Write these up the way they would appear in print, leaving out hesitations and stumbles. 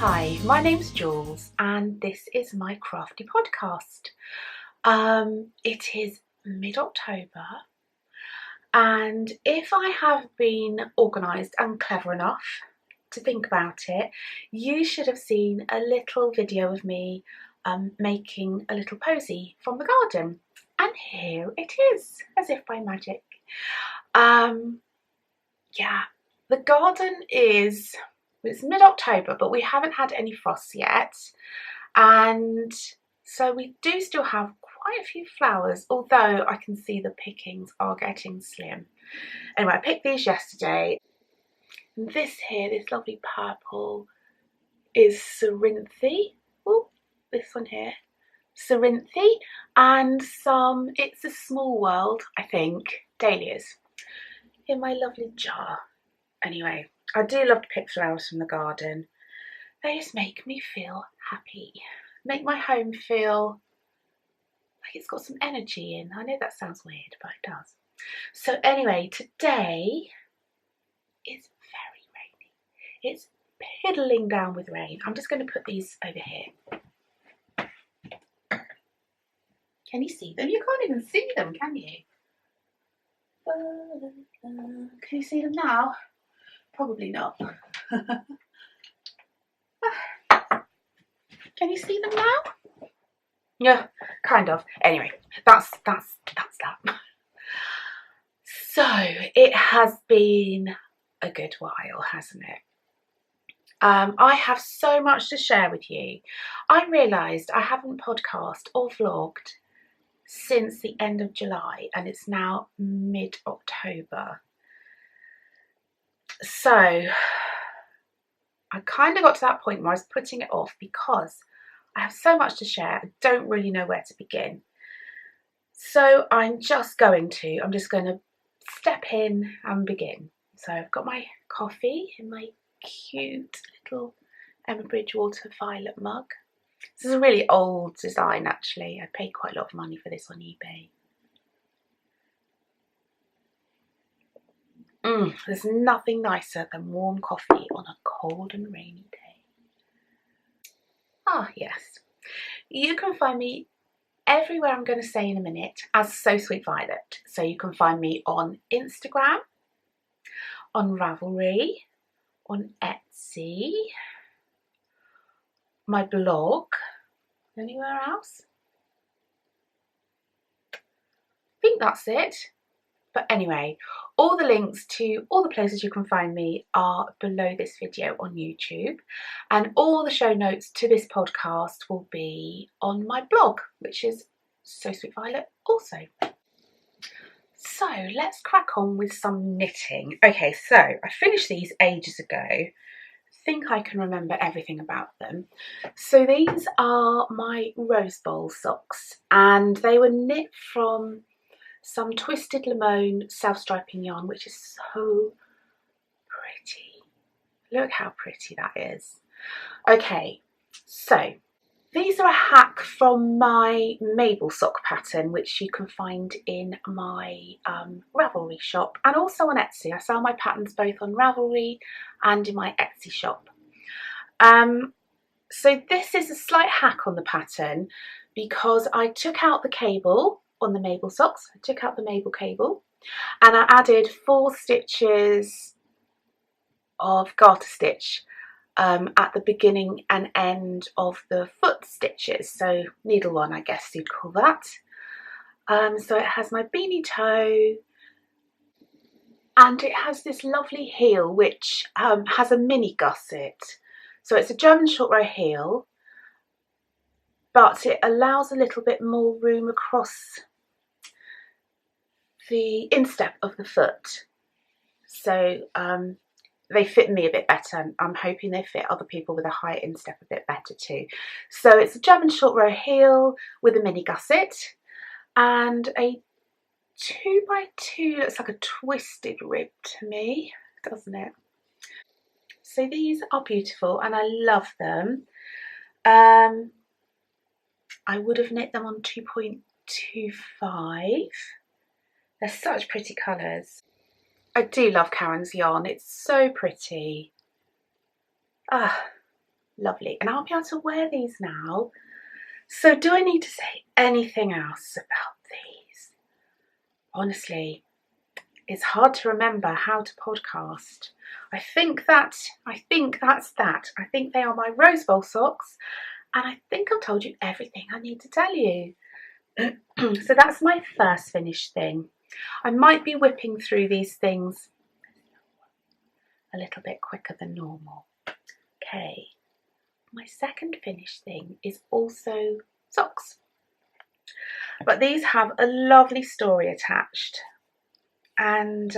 Hi, my name's Jules and this is my crafty podcast. It is mid-October and if I have been organised and clever enough to think about it, you should have seen a little video of me making a little posy from the garden. And here it is, as if by magic. Yeah, the garden is... It's mid-October, but we haven't had any frosts yet, and so we do still have quite a few flowers, although I can see the pickings are getting slim. Anyway, I picked these yesterday. And this here, this lovely purple, is Cerinthe. Oh, this one here, Cerinthe, and some It's a Small World, I think, dahlias in my lovely jar. Anyway, I do love to pick flowers from the garden. They just make me feel happy. Make my home feel like it's got some energy in. I know that sounds weird, but it does. So anyway, today is very rainy. It's piddling down with rain. I'm just going to put these over here. Can you see them? You can't even see them, can you? Can you see them now? Probably not. Can you see them now? Yeah, kind of. Anyway, that's that. So it has been a good while, hasn't it? I have so much to share with you. I realised I haven't podcast or vlogged since the end of July, and it's now mid-October. So I kind of got to that point where I was putting it off because I have so much to share. I don't really know where to begin. So I'm just going to step in and begin. So I've got my coffee in my cute little Emma Bridgewater violet mug. This is a really old design actually. I paid quite a lot of money for this on eBay. There's nothing nicer than warm coffee on a cold and rainy day. Ah, yes. You can find me everywhere I'm going to say in a minute as So Sweet Violet. So you can find me on Instagram, on Ravelry, on Etsy, my blog. Anywhere else? I think that's it. But anyway, all the links to all the places you can find me are below this video on YouTube, and all the show notes to this podcast will be on my blog, which is So Sweet Violet also. So let's crack on with some knitting. Okay, so I finished these ages ago. I think I can remember everything about them. So these are my rose bowl socks, and they were knit from some Twisted Limone self-striping yarn, which is so pretty. Look how pretty that is. Okay, so these are a hack from my Mabel sock pattern, which you can find in my Ravelry shop and also on Etsy. I sell my patterns both on Ravelry and in my Etsy shop. So this is a slight hack on the pattern because I took out the cable on the Mabel socks. I took out the Mabel cable and I added 4 stitches of garter stitch at the beginning and end of the foot stitches, so needle 1 I guess you'd call that. So it has my beanie toe and it has this lovely heel which has a mini gusset. So it's a German short row heel, but it allows a little bit more room across the instep of the foot, so they fit me a bit better. I'm hoping they fit other people with a higher instep a bit better too. So it's a German short row heel with a mini gusset and a 2x2, looks like a twisted rib to me, doesn't it? So these are beautiful and I love them. I would have knit them on 2.25. They're such pretty colours. I do love Karen's yarn, it's so pretty. lovely. And I'll be able to wear these now. So do I need to say anything else about these? Honestly, it's hard to remember how to podcast. I think that's that. I think they are my rose bowl socks, and I think I've told you everything I need to tell you. So that's my first finished thing. I might be whipping through these things a little bit quicker than normal. Okay, my second finished thing is also socks, but these have a lovely story attached. And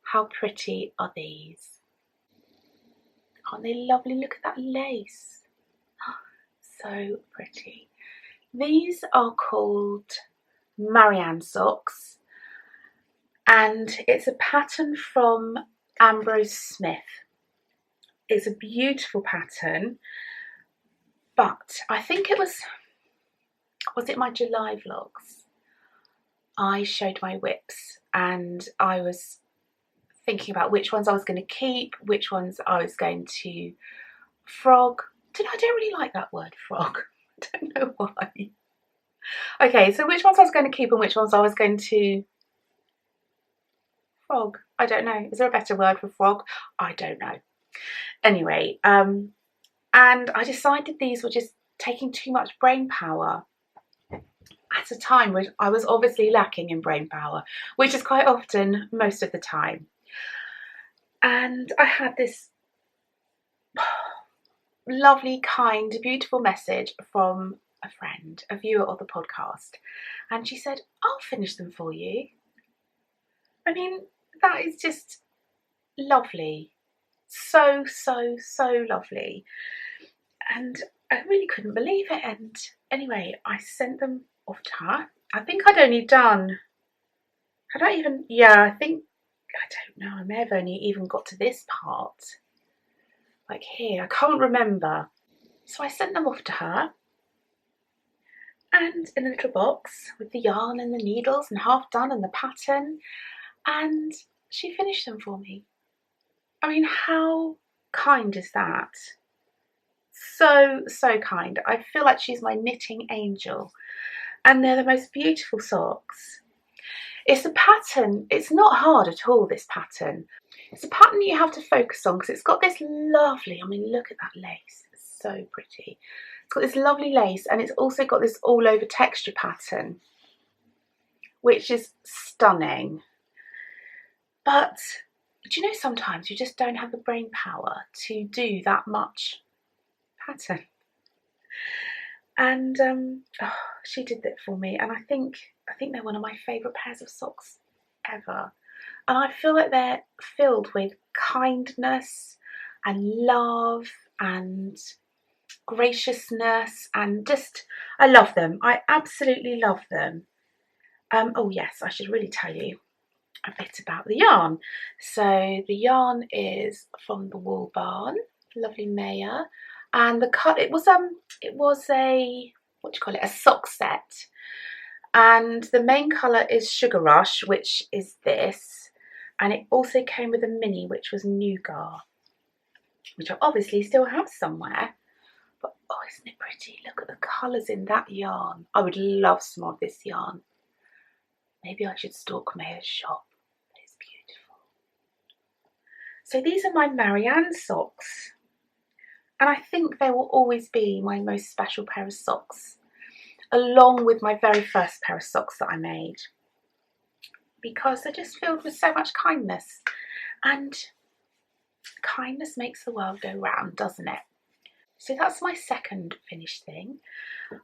how pretty are these? Aren't they lovely? Look at that lace. So pretty. These are called Marianne socks, and it's a pattern from Ambrose Smith. It's a beautiful pattern, but I think it was it my July vlogs? I showed my whips and I was thinking about which ones I was going to keep, which ones I was going to frog. I don't really like that word, frog. I don't know why. Okay, so which ones I was going to keep and which ones I was going to frog. I don't know. Is there a better word for frog? I don't know. Anyway, and I decided these were just taking too much brain power at a time when I was obviously lacking in brain power, which is quite often most of the time. And I had this lovely, kind, beautiful message from a friend, a viewer of the podcast, and she said, I'll finish them for you. I mean, that is just lovely. So lovely. And I really couldn't believe it. And anyway, I sent them off to her. I think I'd only done, I don't know, I may have only even got to this part. Like here, I can't remember. So I sent them off to her, and in a little box with the yarn and the needles and half done and the pattern, and she finished them for me. I mean, how kind is that? So kind. I feel like she's my knitting angel, and they're the most beautiful socks. It's a pattern, it's not hard at all, this pattern. It's a pattern you have to focus on because it's got this lovely, I mean, look at that lace, it's so pretty. It's got this lovely lace, and it's also got this all over texture pattern, which is stunning. But do you know, sometimes you just don't have the brain power to do that much pattern. And she did that for me, and I think they're one of my favourite pairs of socks ever. And I feel like they're filled with kindness and love and graciousness, and just, I love them. I absolutely love them. Oh yes, I should really tell you a bit about the yarn. So the yarn is from the Wool Barn, lovely Maya, and the cut, it was a a sock set, and the main colour is Sugar Rush, which is this, and it also came with a mini, which was Nougat, which I obviously still have somewhere. But oh, isn't it pretty? Look at the colours in that yarn. I would love some of this yarn. Maybe I should stalk Maya's shop. It's beautiful. So these are my Marianne socks, and I think they will always be my most special pair of socks, along with my very first pair of socks that I made, because they're just filled with so much kindness, and kindness makes the world go round, doesn't it? So that's my second finished thing.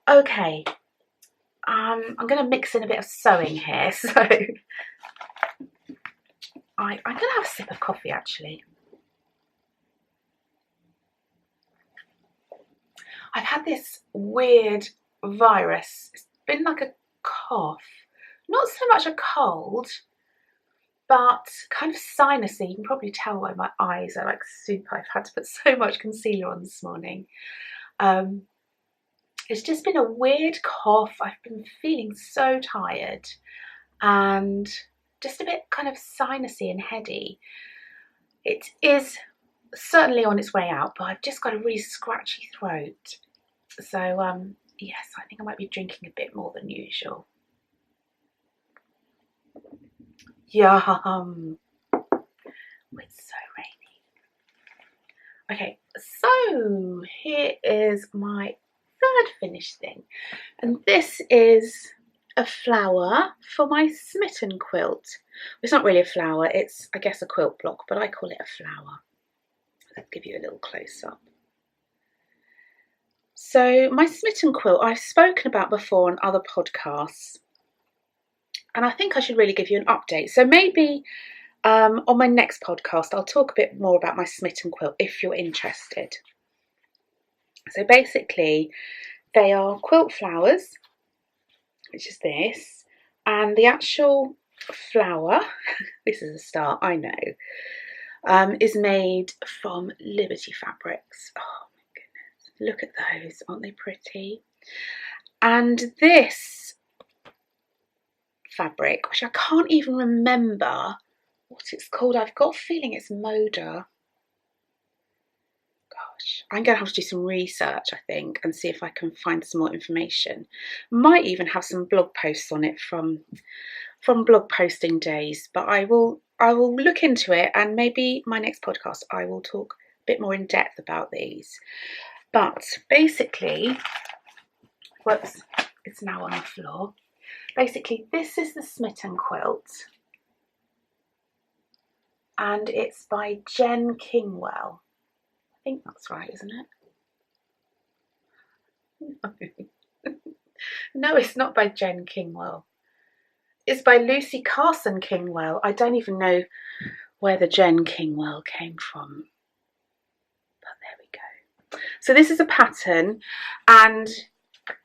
Okay, I'm going to mix in a bit of sewing here, so I'm going to have a sip of coffee actually. I've had this weird virus. It's been like a cough, not so much a cold, but kind of sinusy. You can probably tell why my eyes are like super. I've had to put so much concealer on this morning. It's just been a weird cough. I've been feeling so tired and just a bit kind of sinusy and heady. It is certainly on its way out, but I've just got a really scratchy throat. So yes, I think I might be drinking a bit more than usual. Yum. It's so rainy. Okay, so here is my third finished thing, and this is a flower for my smitten quilt. It's not really a flower, it's I guess a quilt block, but I call it a flower. I'll give you a little close up. So my smitten quilt I've spoken about before on other podcasts, and I think I should really give you an update. So maybe on my next podcast I'll talk a bit more about my smitten quilt if you're interested. So basically they are quilt flowers, which is this, and the actual flower, this is a start, I know, is made from Liberty fabrics. Oh my goodness, look at those, aren't they pretty? And this fabric, which I can't even remember what it's called, I've got a feeling it's Moda. Gosh, I'm going to have to do some research, I think, and see if I can find some more information. Might even have some blog posts on it from blog posting days, but I will look into it, and maybe my next podcast I will talk a bit more in depth about these. But basically, whoops, it's now on the floor. Basically, this is the smitten quilt, and it's by Jen Kingwell. I think that's right, isn't it? No, it's not by Jen Kingwell. It's by Lucy Carson Kingwell. I don't even know where the Jen Kingwell came from, but there we go. So this is a pattern, and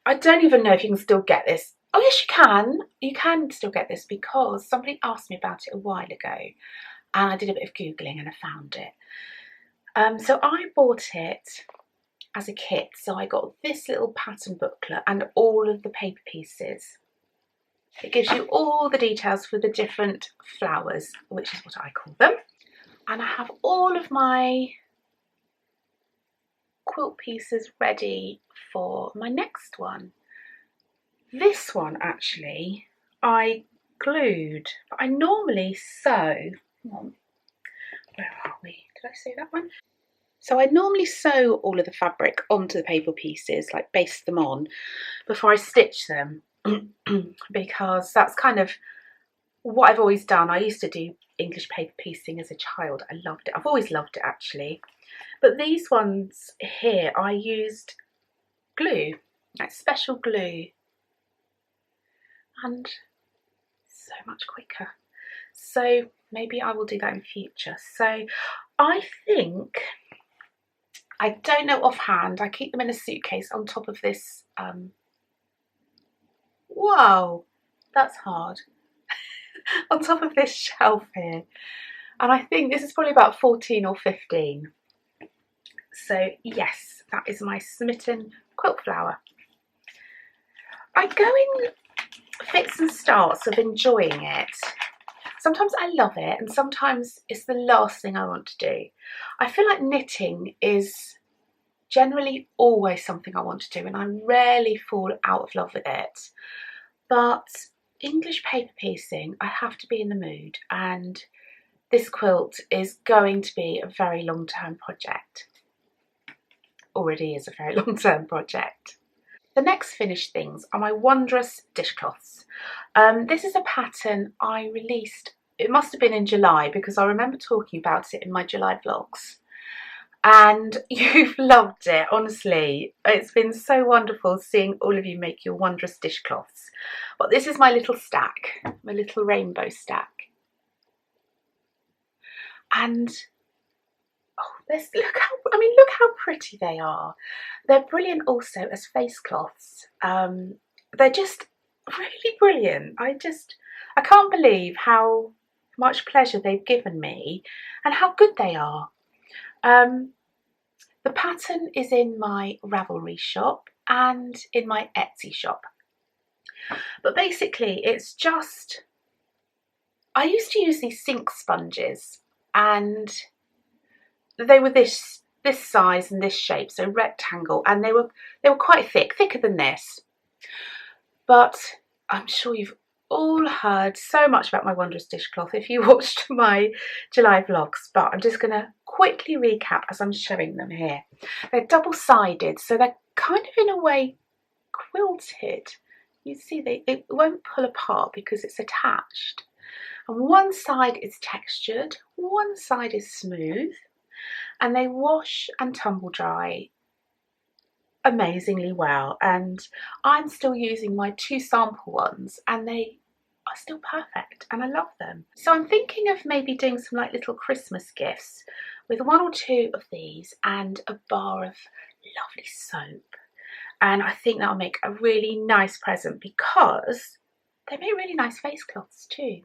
I don't even know if you can still get this. Oh yes, you can. You can still get this because somebody asked me about it a while ago, and I did a bit of Googling and I found it. So I bought it as a kit. So I got this little pattern booklet and all of the paper pieces. It gives you all the details for the different flowers, which is what I call them. And I have all of my quilt pieces ready for my next one. This one actually I glued, but I normally sew. Where are we? Did I sew that one? So I normally sew all of the fabric onto the paper pieces, like baste them on, before I stitch them, because that's kind of what I've always done. I used to do English paper piecing as a child. I loved it. I've always loved it actually. But these ones here, I used glue, like special glue, and so much quicker. So maybe I will do that in future. So I think, I don't know offhand, I keep them in a suitcase on top of this, whoa, that's hard, on top of this shelf here. And I think this is probably about 14 or 15. So yes, that is my smitten quilt flower. I go in fits and starts of enjoying it. Sometimes I love it and sometimes it's the last thing I want to do. I feel like knitting is generally always something I want to do and I rarely fall out of love with it. But English paper piecing, I have to be in the mood, and this quilt is going to be a very long-term project. Already is a very long-term project. The next finished things are my wondrous dishcloths. This is a pattern I released, it must have been in July, because I remember talking about it in my July vlogs. And you've loved it, honestly. It's been so wonderful seeing all of you make your wondrous dishcloths. But this is my little stack, my little rainbow stack. And oh, look how pretty they are. They're brilliant also as face cloths. They're just really brilliant. I can't believe how much pleasure they've given me and how good they are. The pattern is in my Ravelry shop and in my Etsy shop. But basically it's just, I used to use these sink sponges, and they were this size and this shape, so rectangle, and they were quite thick, thicker than this. But I'm sure you've all heard so much about my wondrous dishcloth if you watched my July vlogs, but I'm just going to quickly recap as I'm showing them here. They're double-sided, so they're kind of in a way quilted. You see, it won't pull apart because it's attached. And one side is textured, one side is smooth, and they wash and tumble dry amazingly well. And I'm still using my 2 sample ones and they are still perfect and I love them. So I'm thinking of maybe doing some like little Christmas gifts with 1 or 2 of these and a bar of lovely soap. And I think that'll make a really nice present because they make really nice face cloths too.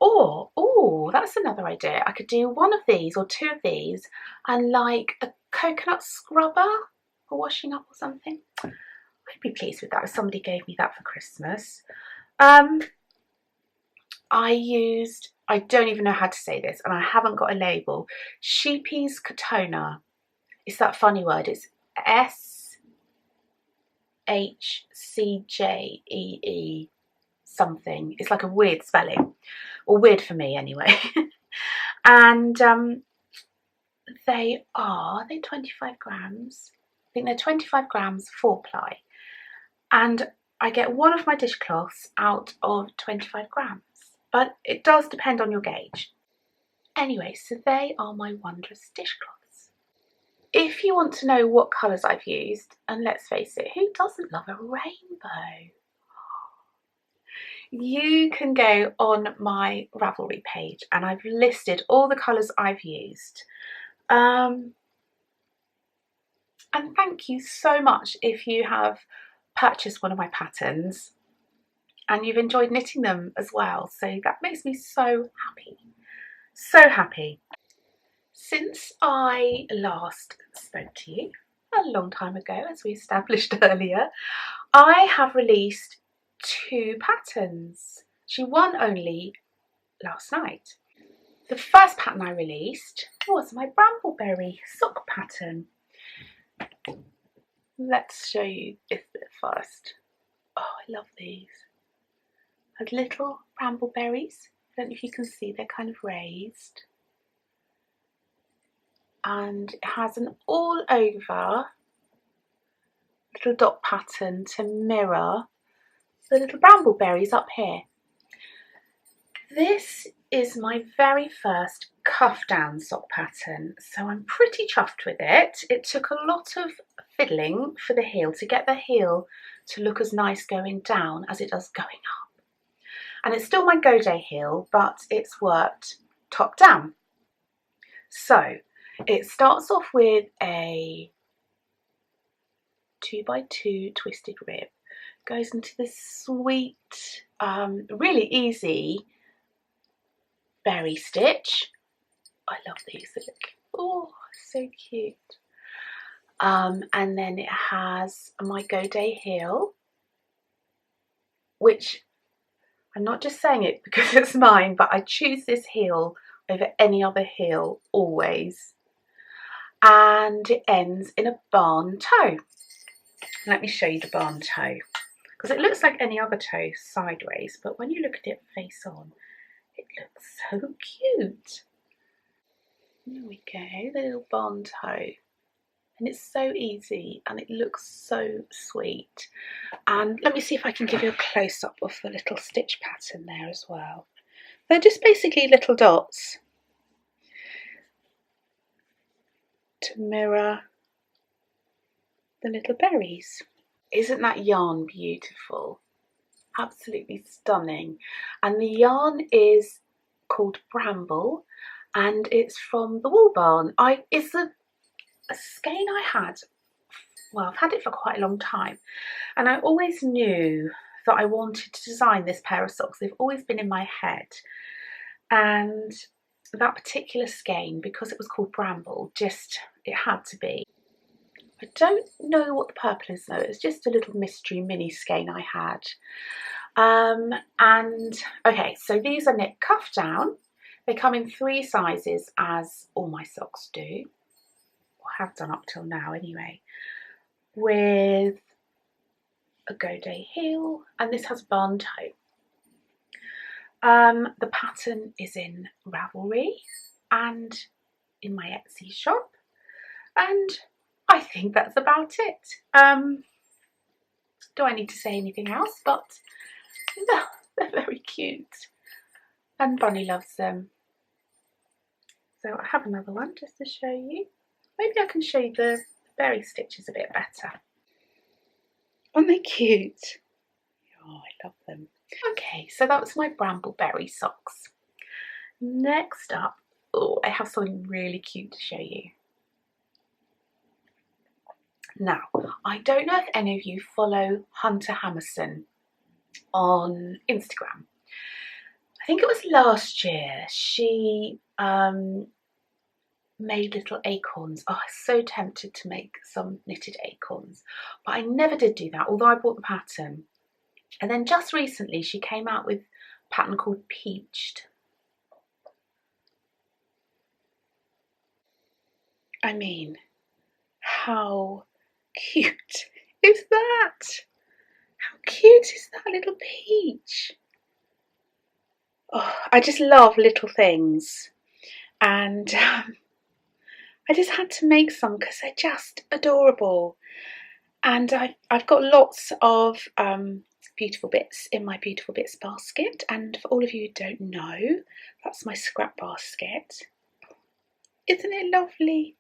Or, oh, that's another idea. I could do 1 of these or 2 of these and like a coconut scrubber for washing up or something. I'd be pleased with that if somebody gave me that for Christmas. I don't even know how to say this and I haven't got a label. Sheepy's Katona. It's that funny word. It's SHCJEE something. It's like a weird spelling, or weird for me anyway. And they 25 grams. I think they're 25 grams 4-ply. And I get 1 of my dishcloths out of 25 grams. But it does depend on your gauge. Anyway, so they are my wondrous dishcloths. If you want to know what colours I've used, and let's face it, who doesn't love a rainbow? You can go on my Ravelry page and I've listed all the colours I've used. And thank you so much if you have purchased one of my patterns and you've enjoyed knitting them as well. So that makes me so happy. So happy. Since I last spoke to you a long time ago, as we established earlier, I have released 2 patterns. Actually, 1 only last night. The first pattern I released was my Brambleberry sock pattern. Let's show you this bit first. Oh, I love these. Has little brambleberries. I don't know if you can see, they're kind of raised. And it has an all over little dot pattern to mirror the little brambleberries up here. This is my very first cuff down sock pattern, so I'm pretty chuffed with it. It took a lot of fiddling for the heel to get the heel to look as nice going down as it does going up. And it's still my go day heel, but it's worked top down. So it starts off with a 2x2 twisted rib, goes into this sweet, really easy berry stitch. I love these, they look, oh, so cute. And then it has my go day heel, which I'm not just saying it because it's mine, but I choose this heel over any other heel always. And it ends in a barn toe. Let me show you the barn toe, because it looks like any other toe sideways, but when you look at it face on, it looks so cute. There we go, the little barn toe. And it's so easy and it looks so sweet. And let me see if I can give you a close-up of the little stitch pattern there as well. They're just basically little dots to mirror the little berries. Isn't that yarn beautiful? Absolutely stunning. And the yarn is called Bramble and it's from the Wool Barn. It's a skein I had, well, I've had it for quite a long time, and I always knew that I wanted to design this pair of socks. They've always been in my head, and that particular skein, because it was called Bramble, it had to be. I don't know what the purple is though, it's just a little mystery mini skein I had. And okay, so these are knit cuff down. They come in 3 sizes, as all my socks do, or have done up till now anyway, with a Go Day heel, and this has barn toe. The pattern is in Ravelry and in my Etsy shop, and I think that's about it. Do I need to say anything else? But they're very cute, and Bunny loves them. So I have another one just to show you. Maybe I can show you the berry stitches a bit better. Aren't they cute? Oh, I love them. Okay, so that was my Brambleberry socks. Next up, oh, I have something really cute to show you. Now, I don't know if any of you follow Hunter Hammerson on Instagram. I think it was last year. She made little acorns. Oh, I was so tempted to make some knitted acorns, but I never did do that, although I bought the pattern. And then just recently she came out with a pattern called Peached. I mean, how cute is that? How cute is that little peach? Oh, I just love little things, and I just had to make some because they're just adorable. And I've got lots of beautiful bits in my beautiful bits basket, and for all of you who don't know, that's my scrap basket. Isn't it lovely?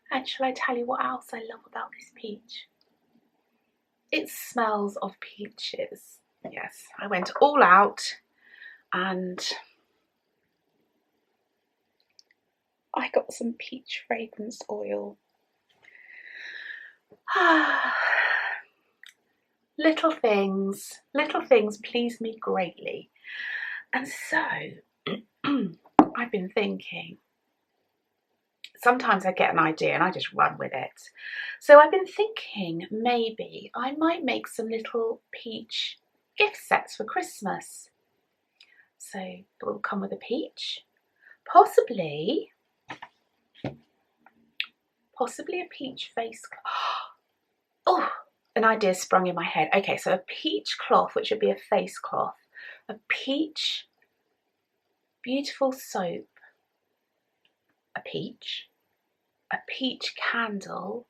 And shall I tell you what else I love about this peach? It smells of peaches. Yes, I went all out and I got some peach fragrance oil. Little things please me greatly. And so I've been thinking, sometimes I get an idea and I just run with it. So I've been thinking maybe I might make some little peach gift sets for Christmas. So it will come with a peach, possibly a peach face. Oh, an idea sprung in my head. Okay, so a peach cloth, which would be a face cloth, a peach beautiful soap, a peach candle,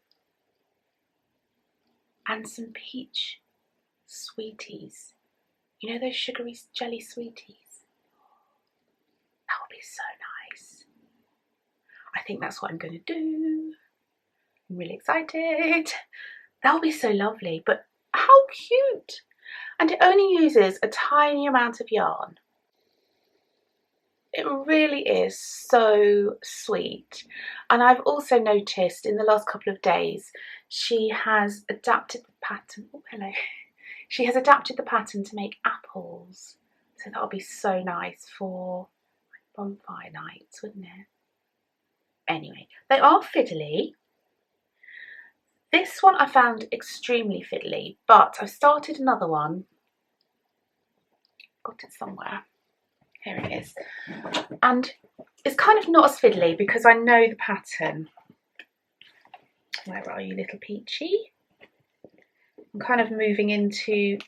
and some peach sweeties. You know those sugary jelly sweeties? That would be so nice. I think that's what I'm going to do. I'm really excited. That would be so lovely, but how cute! And it only uses a tiny amount of yarn. It really is so sweet. And I've also noticed in the last couple of days, she has adapted the pattern. Oh, hello. She has adapted the pattern to make apples. So that'll be so nice for bonfire nights, wouldn't it? Anyway, they are fiddly. This one I found extremely fiddly, but I've started another one. Got it somewhere. Here it is. And it's kind of not as fiddly because I know the pattern. Where are you, little peachy? I'm kind of moving into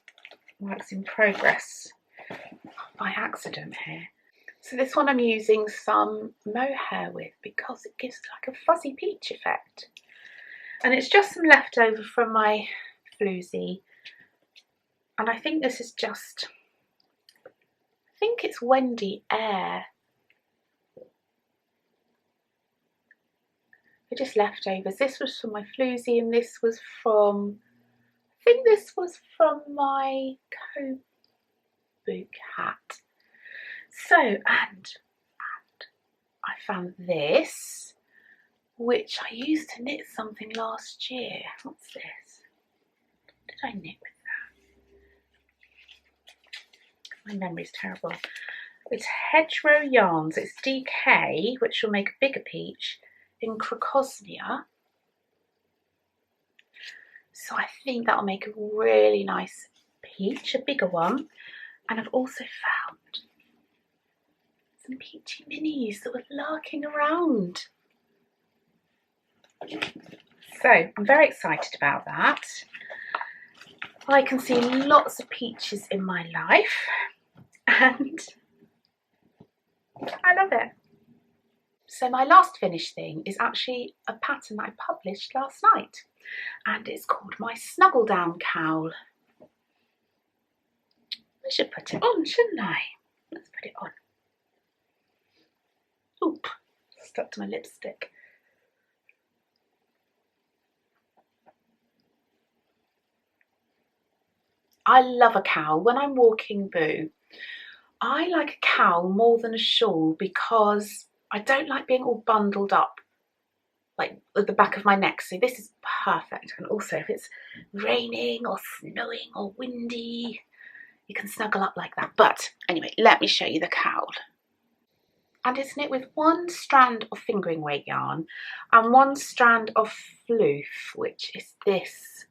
works in progress by accident here. So this one I'm using some mohair with because it gives like a fuzzy peach effect. And it's just some leftover from my floozy. And I think this is just, I think it's Wendy Air. They're just leftovers. This was from my floozy and this was from, I think this was from my Kobook hat. So, and I found this, which I used to knit something last year. What's this? What did I knit with that? My memory's terrible. It's Hedgerow Yarns. It's DK, which will make a bigger peach, in Crocosmia. So I think that'll make a really nice peach, a bigger one. And I've also found some peachy minis that were lurking around. So I'm very excited about that. I can see lots of peaches in my life and I love it. So my last finished thing is actually a pattern that I published last night, and it's called my Snuggle Down Cowl. I should put it on, shouldn't I? Let's put it on. Oop, stuck to my lipstick. I love a cowl. When I'm walking boo, I like a cowl more than a shawl because I don't like being all bundled up like at the back of my neck. So this is perfect. And also if it's raining or snowing or windy, you can snuggle up like that. But anyway, let me show you the cowl. And it's knit with one strand of fingering weight yarn and one strand of floof, which is this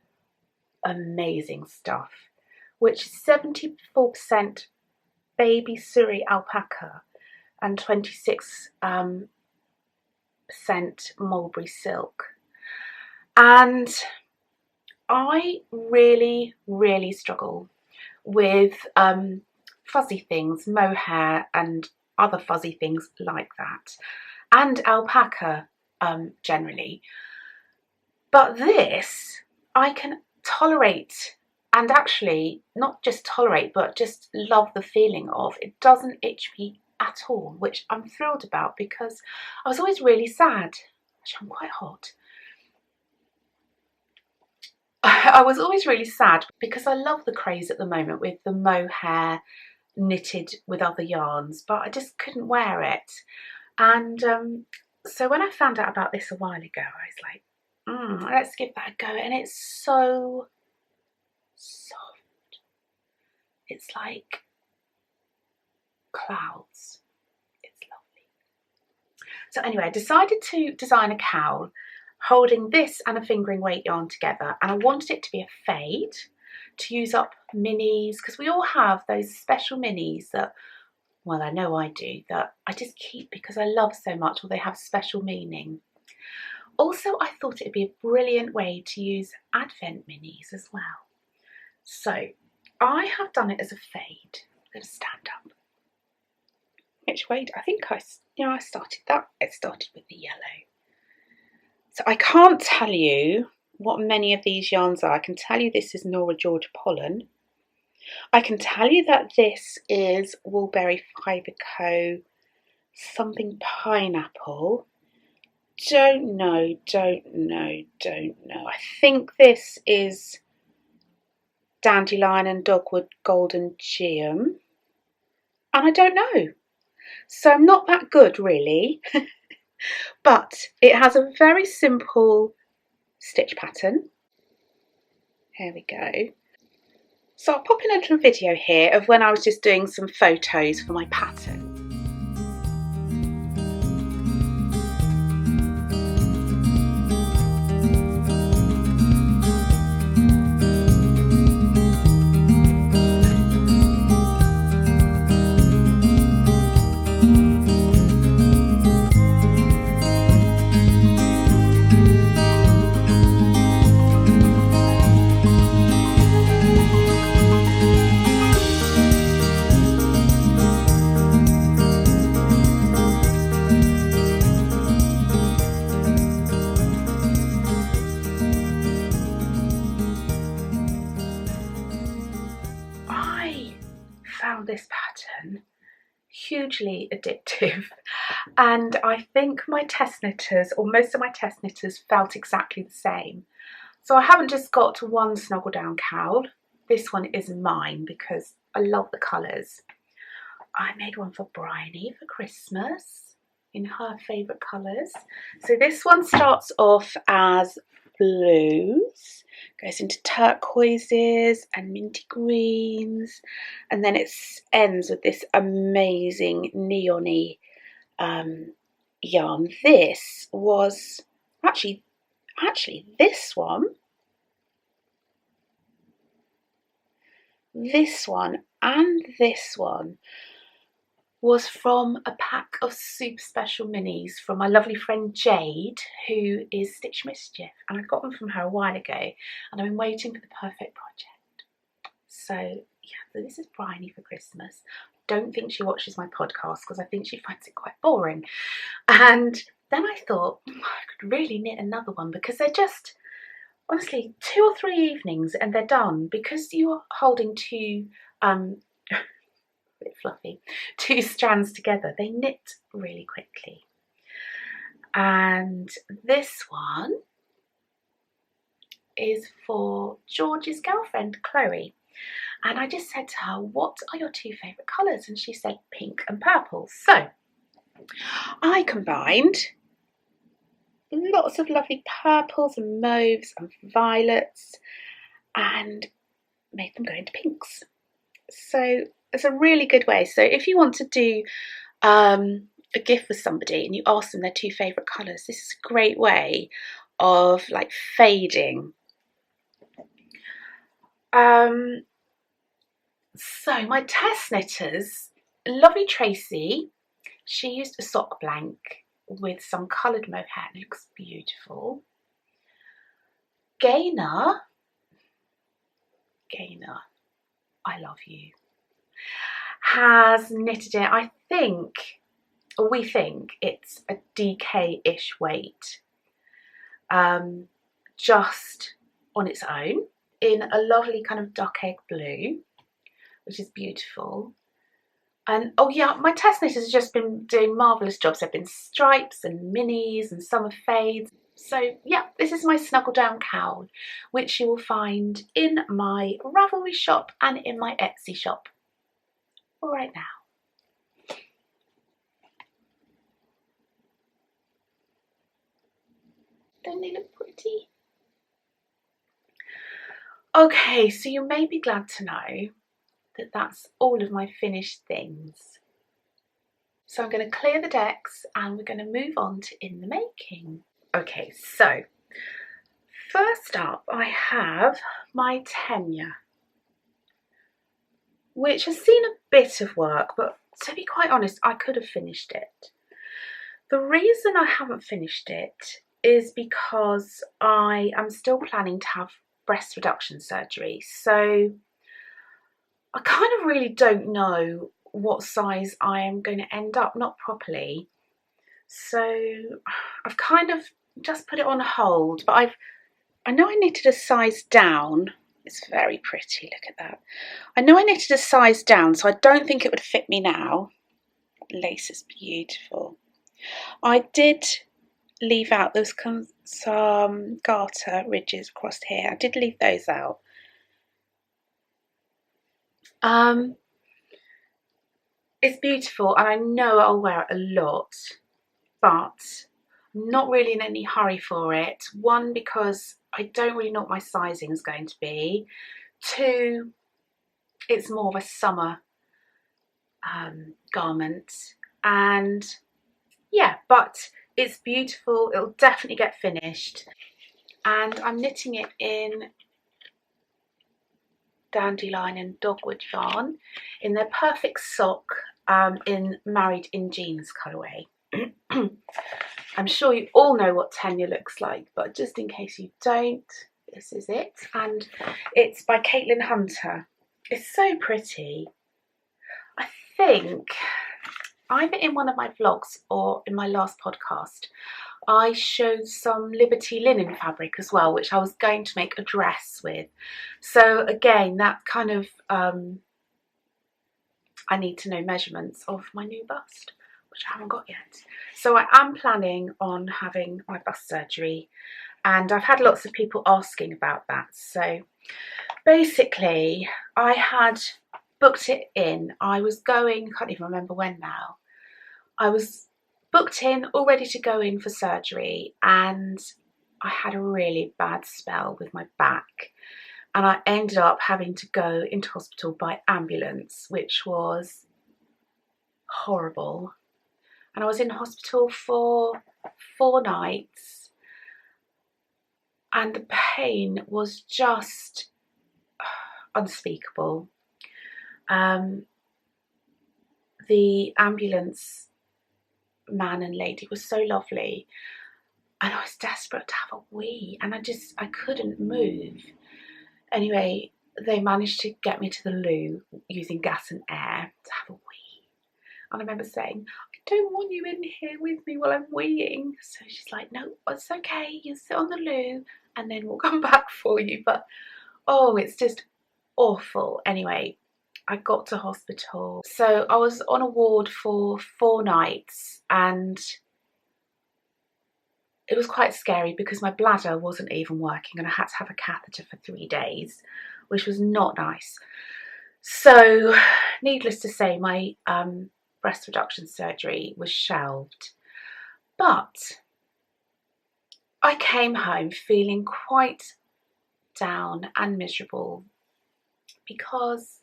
amazing stuff, which is 74% baby Surrey alpaca and 26% mulberry silk. And I really struggle with fuzzy things, mohair and other fuzzy things like that, and alpaca generally. But this I can tolerate, and actually not just tolerate but just love the feeling of. It doesn't itch me at all, which I'm thrilled about because I was always really sad. Actually, I'm quite hot. I was always really sad because I love the craze at the moment with the mohair knitted with other yarns, but I just couldn't wear it. And so when I found out about this a while ago, I was like, let's give that a go. And it's so soft. It's like clouds. It's lovely. So anyway, I decided to design a cowl holding this and a fingering weight yarn together, and I wanted it to be a fade to use up minis, because we all have those special minis that, well, I know I do, that I just keep because I love so much, or they have special meaning. Also, I thought it would be a brilliant way to use Advent minis as well. So I have done it as a fade. I'm going to stand up. Which way? I think I started that. It started with the yellow. So I can't tell you what many of these yarns are. I can tell you this is Nora Georgia Pollen. I can tell you that this is Woolberry Fibre Co. something pineapple. Don't know. I think this is Dandelion and Dogwood Golden Geum. And I don't know. So I'm not that good really. But it has a very simple stitch pattern. Here we go. So I'll pop in a little video here of when I was just doing some photos for my pattern. This pattern hugely addictive, and I think my test knitters, or most of my test knitters, felt exactly the same. So I haven't just got one Snuggle Down cowl. This one is mine because I love the colours. I made one for Bryony for Christmas in her favourite colours. So this one starts off as blues, goes into turquoises and minty greens, and then it ends with this amazing neon-y yarn. This was actually this one and this one was from a pack of super special minis from my lovely friend Jade, who is Stitch Mischief, and I got them from her a while ago, and I've been waiting for the perfect project. So yeah, so this is Bryony for Christmas. Don't think she watches my podcast because I think she finds it quite boring. And then I thought, I could really knit another one, because they're just, honestly, 2 or 3 evenings and they're done, because you're holding two a bit fluffy, 2 strands together. They knit really quickly. And this one is for George's girlfriend, Chloe. And I just said to her, what are your 2 favourite colours? And she said pink and purple. So I combined lots of lovely purples and mauves and violets and made them go into pinks. So it's a really good way. So if you want to do a gift for somebody and you ask them their 2 favourite colours, this is a great way of like fading. So my test knitters, lovely Tracy, she used a sock blank with some coloured mohair. It looks beautiful. Gaynor, I love you, has knitted it. I think, or we think, it's a DK-ish weight, just on its own, in a lovely kind of duck egg blue, which is beautiful. And oh yeah, my test knitters have just been doing marvellous jobs. There have been stripes and minis and summer fades. So yeah, this is my Snuggle down cowl, which you will find in my Ravelry shop and in my Etsy shop right now. Don't they look pretty? Okay, so you may be glad to know that that's all of my finished things. So I'm going to clear the decks and we're going to move on to in the making. Okay, so first up I have my tenure, which has seen a bit of work, but to be quite honest, I could have finished it. The reason I haven't finished it is because I am still planning to have breast reduction surgery. So I kind of really don't know what size I am going to end up, not properly. So I've kind of just put it on hold, but I know I knitted a size down. It's very pretty, look at that. I know I knitted a size down, so I don't think it would fit me now. Lace is beautiful. I did leave out those some garter ridges across here. I did leave those out. It's beautiful and I know I'll wear it a lot, but I'm not really in any hurry for it. 1, because I don't really know what my sizing is going to be. 2, it's more of a summer garment, and yeah, but it's beautiful. It'll definitely get finished, and I'm knitting it in Dandelion and Dogwood yarn in their perfect sock in Married in Jeans colourway. I'm sure you all know what tenure looks like, but just in case you don't, this is it. And it's by Caitlin Hunter. It's so pretty. I think either in one of my vlogs or in my last podcast, I showed some Liberty linen fabric as well, which I was going to make a dress with. So again, that kind of, I need to know measurements of my new bust, which I haven't got yet. So I am planning on having my bust surgery, and I've had lots of people asking about that. So basically I had booked it in. I was going, can't even remember when now. I was booked in, all ready to go in for surgery, and I had a really bad spell with my back, and I ended up having to go into hospital by ambulance, which was horrible. And I was in hospital for 4 nights, and the pain was just unspeakable. the ambulance man and lady was so lovely, and I was desperate to have a wee, and I couldn't move. Anyway, they managed to get me to the loo using gas and air to have a wee. And I remember saying, I don't want you in here with me while I'm weeing. So she's like, no, it's okay, you sit on the loo and then we'll come back for you. But oh, it's just awful. Anyway, I got to hospital. So I was on a ward for 4 nights, and it was quite scary because my bladder wasn't even working and I had to have a catheter for 3 days, which was not nice. So needless to say, my breast reduction surgery was shelved. But I came home feeling quite down and miserable because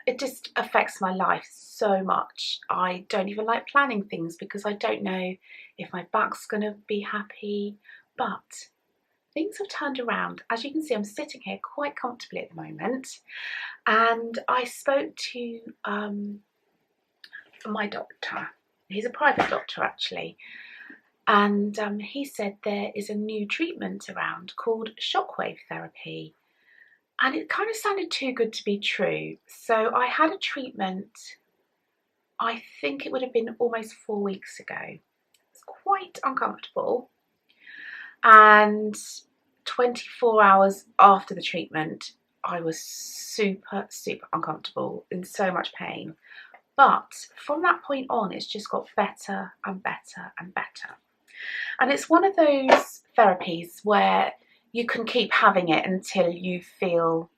it just affects my life so much. I don't even like planning things because I don't know if my back's going to be happy, but things have turned around. As you can see, I'm sitting here quite comfortably at the moment, and I spoke to my doctor. He's a private doctor actually, and he said there is a new treatment around called shockwave therapy. And it kind of sounded too good to be true. So I had a treatment, I think it would have been almost 4 weeks ago. It's quite uncomfortable. And 24 hours after the treatment, I was super, super uncomfortable, in so much pain. But from that point on, it's just got better and better and better. And it's one of those therapies where you can keep having it until you feel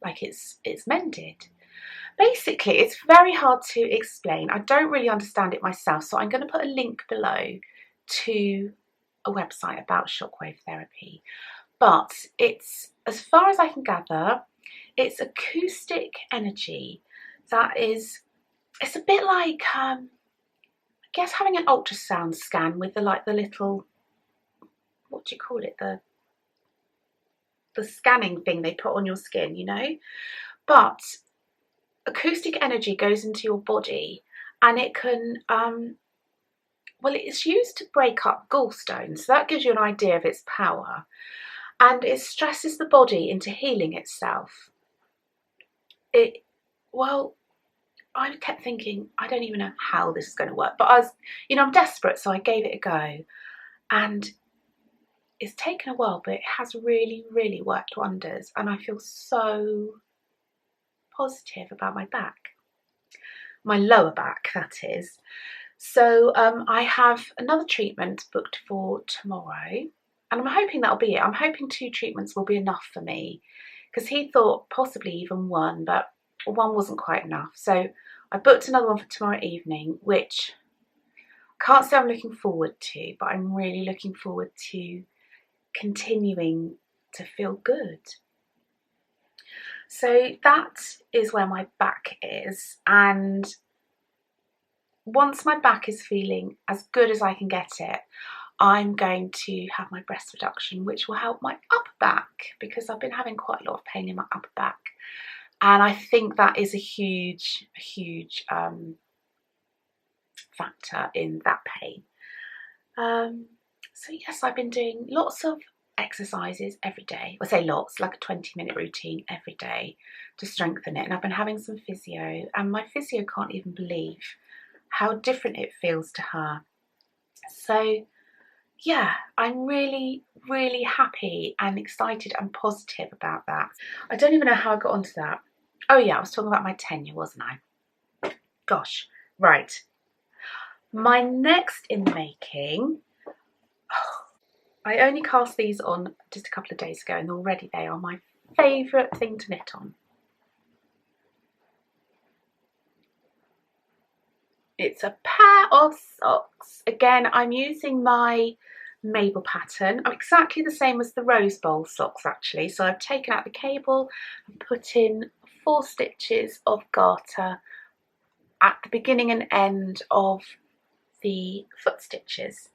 like it's mended. Basically, it's very hard to explain. I don't really understand it myself, so I'm going to put a link below to a website about shockwave therapy. But it's, as far as I can gather, it's acoustic energy that is, it's a bit like, I guess, having an ultrasound scan with the little, what do you call it, the scanning thing they put on your skin, you know. But acoustic energy goes into your body, and it can well, it's used to break up gallstones, so that gives you an idea of its power, and it stresses the body into healing itself. Well, I kept thinking, I don't even know how this is going to work, but I'm desperate, so I gave it a go, and it's taken a while, but it has really, really worked wonders, and I feel so positive about my back. My lower back, that is. So I have another treatment booked for tomorrow, and I'm hoping that'll be it. I'm hoping 2 treatments will be enough for me, because he thought possibly even 1, but 1 wasn't quite enough. So I booked another one for tomorrow evening, which I can't say I'm looking forward to, but I'm really looking forward to continuing to feel good. So that is where my back is, and once my back is feeling as good as I can get it, I'm going to have my breast reduction, which will help my upper back, because I've been having quite a lot of pain in my upper back, and I think that is a huge factor in that pain. So yes, I've been doing lots of exercises every day. I say lots, like a 20-minute routine every day to strengthen it. And I've been having some physio, and my physio can't even believe how different it feels to her. So yeah, I'm really, really happy and excited and positive about that. I don't even know how I got onto that. Oh yeah, I was talking about my tenure, wasn't I? Gosh, right. My next in the making, I only cast these on just a couple of days ago, and already they are my favourite thing to knit on. It's a pair of socks. Again, I'm using my Mabel pattern. I'm exactly the same as the Rose Bowl socks actually. So I've taken out the cable and put in 4 stitches of garter at the beginning and end of the foot stitches.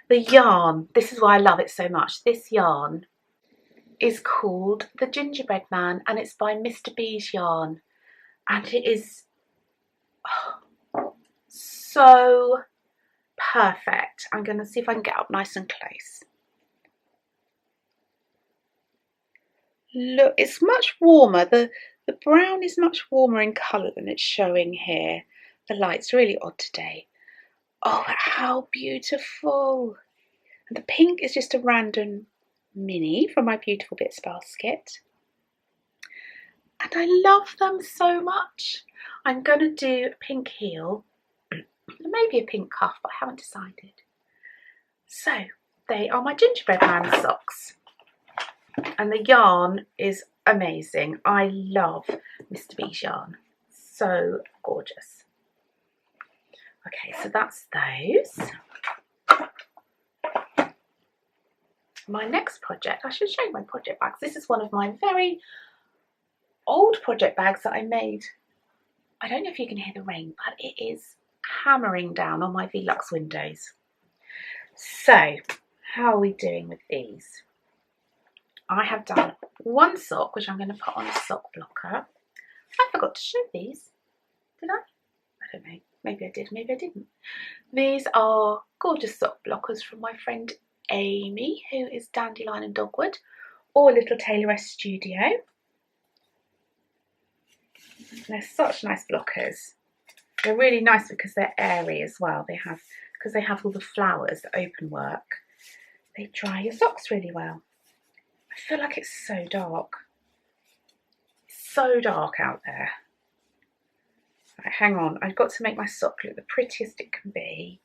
The yarn, this is why I love it so much. This yarn is called the Gingerbread Man, and it's by Mr. B's Yarn. and it is so perfect. I'm going to see if I can get up nice and close. Look, it's much warmer. The brown is much warmer in colour than it's showing here. The light's really odd today. Oh, how beautiful. And the pink is just a random mini from my Beautiful Bits basket. And I love them so much. I'm going to do a pink heel, maybe a pink cuff, but I haven't decided. So, they are my gingerbread man socks. And the yarn is amazing. I love Mr. B's yarn. So gorgeous. Okay, so that's those. My next project, I should show you my project bags. This is one of my very old project bags that I made. I don't know if you can hear the rain, but it is hammering down on my Velux windows. So, how are we doing with these? I have done one sock, which I'm going to put on a sock blocker. I forgot to show these. Did I? I don't know. Maybe I did, maybe I didn't. These are gorgeous sock blockers from my friend Amy, who is Dandelion and Dogwood, or Little Tailoress Studio. They're such nice blockers. They're really nice because they're airy as well. Because they have all the flowers, the open work. They dry your socks really well. I feel like it's so dark. So dark out there. Right, hang on, I've got to make my sock look the prettiest it can be.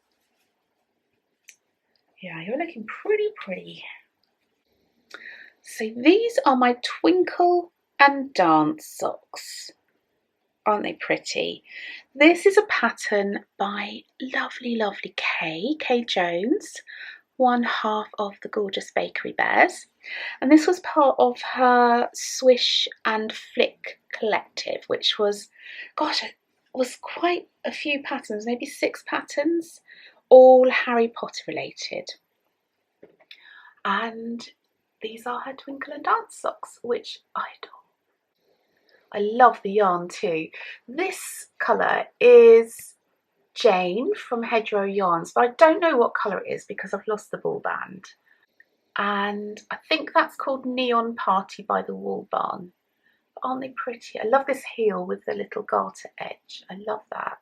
Yeah, you're looking pretty. So these are my Twinkle and Dance socks. Aren't they pretty? This is a pattern by lovely Kay Jones, one half of the gorgeous Bakery Bears. And this was part of her Swish and Flick collective, which was, gosh, it was quite a few patterns, maybe 6 patterns, all Harry Potter related. And these are her Twinkle and Dance socks, which I adore. I love the yarn too. This colour is Jane from Hedgerow Yarns, but I don't know what colour it is because I've lost the ball band. And I think that's called Neon Party by the Wool Barn. But aren't they pretty? I love this heel with the little garter edge. I love that.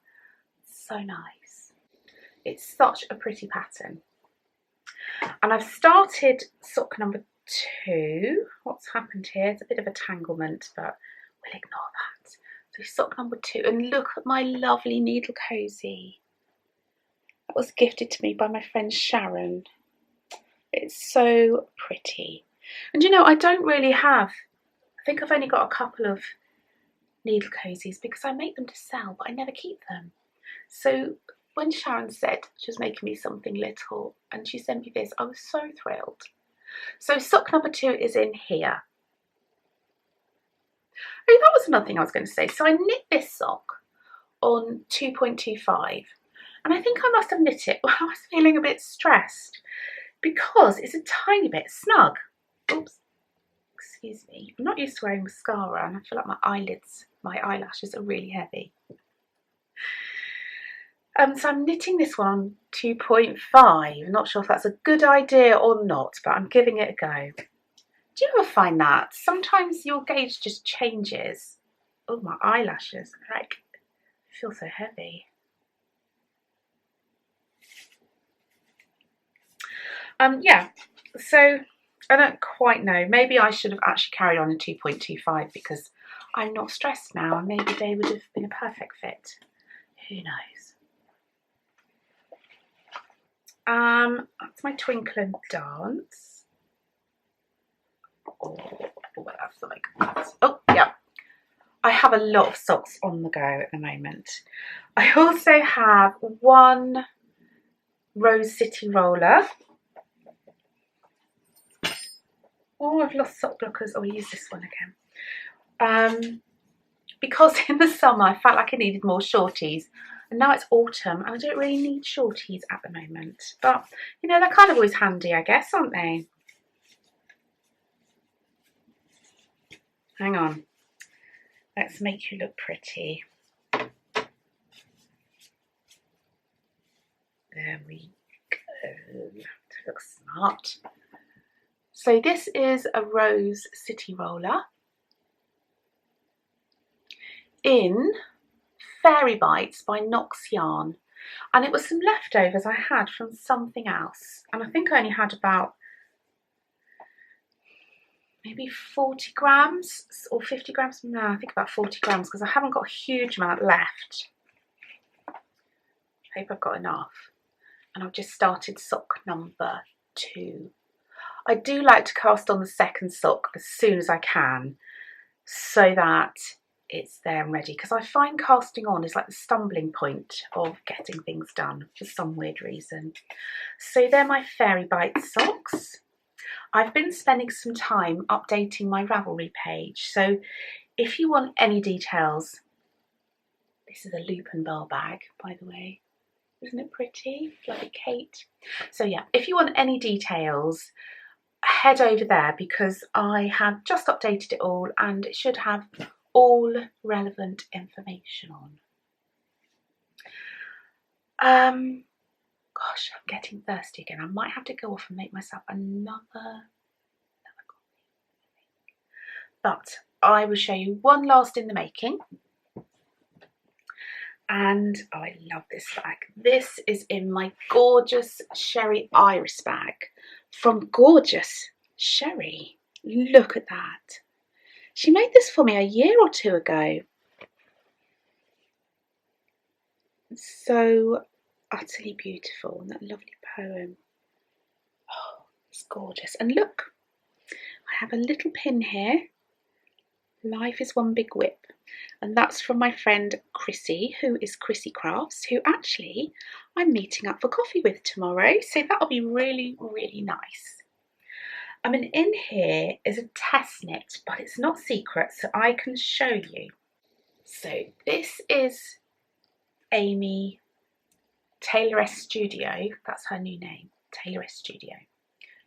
It's so nice. It's such a pretty pattern. And I've started sock number 2. What's happened here? It's a bit of a tanglement, but we'll ignore that. So sock number 2, and look at my lovely needle cozy. That was gifted to me by my friend Sharon. It's so pretty. And you know, I don't really have, I think I've only got a couple of needle cozies because I make them to sell, but I never keep them. So when Sharon said she was making me something little and she sent me this, I was so thrilled. So sock number 2 is in here. Oh, that was another thing I was going to say. So I knit this sock on 2.25, and I think I must have knit it when I was feeling a bit stressed because it's a tiny bit snug. Oops, excuse me. I'm not used to wearing mascara and I feel like my eyelashes are really heavy. So I'm knitting this one on 2.5. I'm not sure if that's a good idea or not, but I'm giving it a go. Do you ever find that? Sometimes your gauge just changes. Oh, my eyelashes, like, feel so heavy. Yeah, so I don't quite know. Maybe I should have actually carried on in 2.25 because I'm not stressed now and maybe they would have been a perfect fit. Who knows? That's my Twinkle and Dance. Oh, that's like that. Oh, yeah. I have a lot of socks on the go at the moment. I also have one Rose City roller. Oh, I've lost sock blockers. Oh, I'll use this one again. Because in the summer I felt like I needed more shorties. And now it's autumn and I don't really need shorties at the moment. But, you know, they're kind of always handy, I guess, aren't they? Hang on. Let's make you look pretty. There we go. To look smart. So this is a Rose City Roller in Fairy Bites by Knox Yarn, and it was some leftovers I had from something else, and I think I only had about maybe 40 grams or 50 grams. No, I think about 40 grams because I haven't got a huge amount left. Hope I've got enough. And I've just started sock number 2. I do like to cast on the second sock as soon as I can so that it's there and ready, because I find casting on is like the stumbling point of getting things done for some weird reason. So they're my Fairy Bites socks. I've been spending some time updating my Ravelry page, so if you want any details, this is a loop and bar bag, by the way. Isn't it pretty? Bloody Kate. So yeah, if you want any details, head over there because I have just updated it all and it should have all relevant information on. Gosh, I'm getting thirsty again. I might have to go off and make myself another coffee. But I will show you one last in the making. And I love this bag. This is in my gorgeous Sherry Iris bag from Gorgeous Sherry. Look at that. She made this for me a year or 2 ago. So utterly beautiful, and that lovely poem. Oh, it's gorgeous. And look, I have a little pin here. Life is one big whip. And that's from my friend Chrissy, who is Chrissy Crafts, who actually I'm meeting up for coffee with tomorrow. So that'll be really, really nice. I mean, in here is a test knit, but it's not secret, so I can show you. So this is Amy Tayloress Studio. That's her new name, Tayloress Studio.